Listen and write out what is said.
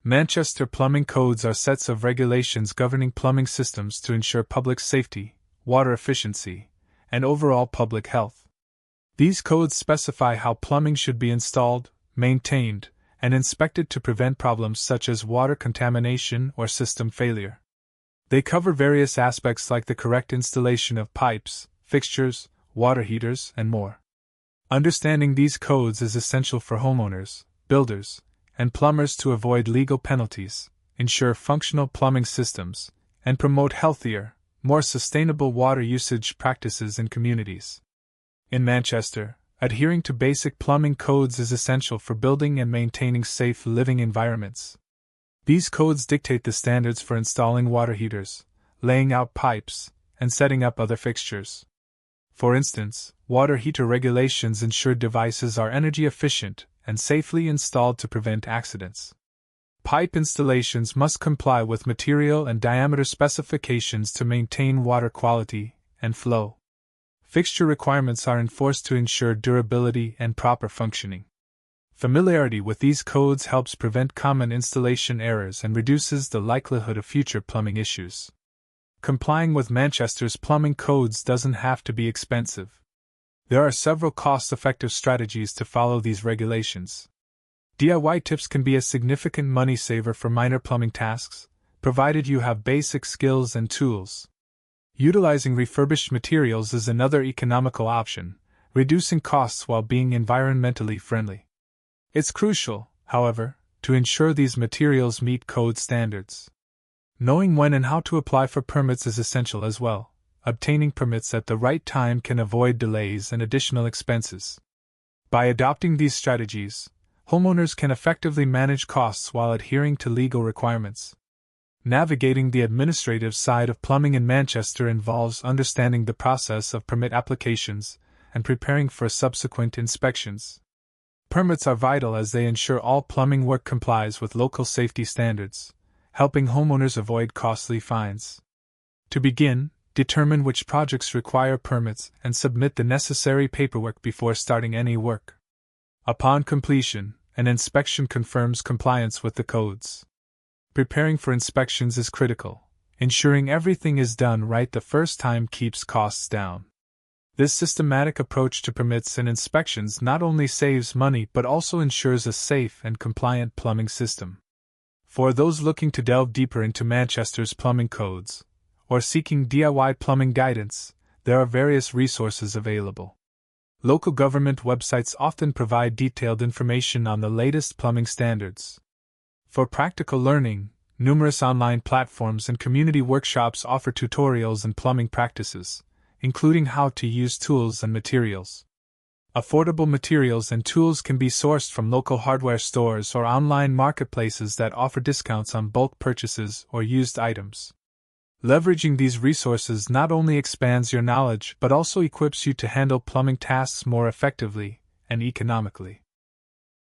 Manchester plumbing codes are sets of regulations governing plumbing systems to ensure public safety, water efficiency, and overall public health. These codes specify how plumbing should be installed, maintained, and inspected to prevent problems such as water contamination or system failure. They cover various aspects like the correct installation of pipes, fixtures, water heaters, and more. Understanding these codes is essential for homeowners, builders, and plumbers to avoid legal penalties, ensure functional plumbing systems, and promote healthier, more sustainable water usage practices in communities. In Manchester, adhering to basic plumbing codes is essential for building and maintaining safe living environments. These codes dictate the standards for installing water heaters, laying out pipes, and setting up other fixtures. For instance, water heater regulations ensure devices are energy efficient and safely installed to prevent accidents. Pipe installations must comply with material and diameter specifications to maintain water quality and flow. Fixture requirements are enforced to ensure durability and proper functioning. Familiarity with these codes helps prevent common installation errors and reduces the likelihood of future plumbing issues. Complying with Manchester's plumbing codes doesn't have to be expensive. There are several cost-effective strategies to follow these regulations. DIY tips can be a significant money saver for minor plumbing tasks, provided you have basic skills and tools. Utilizing refurbished materials is another economical option, reducing costs while being environmentally friendly. It's crucial, however, to ensure these materials meet code standards. Knowing when and how to apply for permits is essential as well. Obtaining permits at the right time can avoid delays and additional expenses. By adopting these strategies, homeowners can effectively manage costs while adhering to legal requirements. Navigating the administrative side of plumbing in Manchester involves understanding the process of permit applications and preparing for subsequent inspections. Permits are vital as they ensure all plumbing work complies with local safety standards, helping homeowners avoid costly fines. To begin, determine which projects require permits and submit the necessary paperwork before starting any work. Upon completion, an inspection confirms compliance with the codes. Preparing for inspections is critical. Ensuring everything is done right the first time keeps costs down. This systematic approach to permits and inspections not only saves money but also ensures a safe and compliant plumbing system. For those looking to delve deeper into Manchester's plumbing codes, or seeking DIY plumbing guidance, there are various resources available. Local government websites often provide detailed information on the latest plumbing standards. For practical learning, numerous online platforms and community workshops offer tutorials and plumbing practices, including how to use tools and materials. Affordable materials and tools can be sourced from local hardware stores or online marketplaces that offer discounts on bulk purchases or used items. Leveraging these resources not only expands your knowledge but also equips you to handle plumbing tasks more effectively and economically.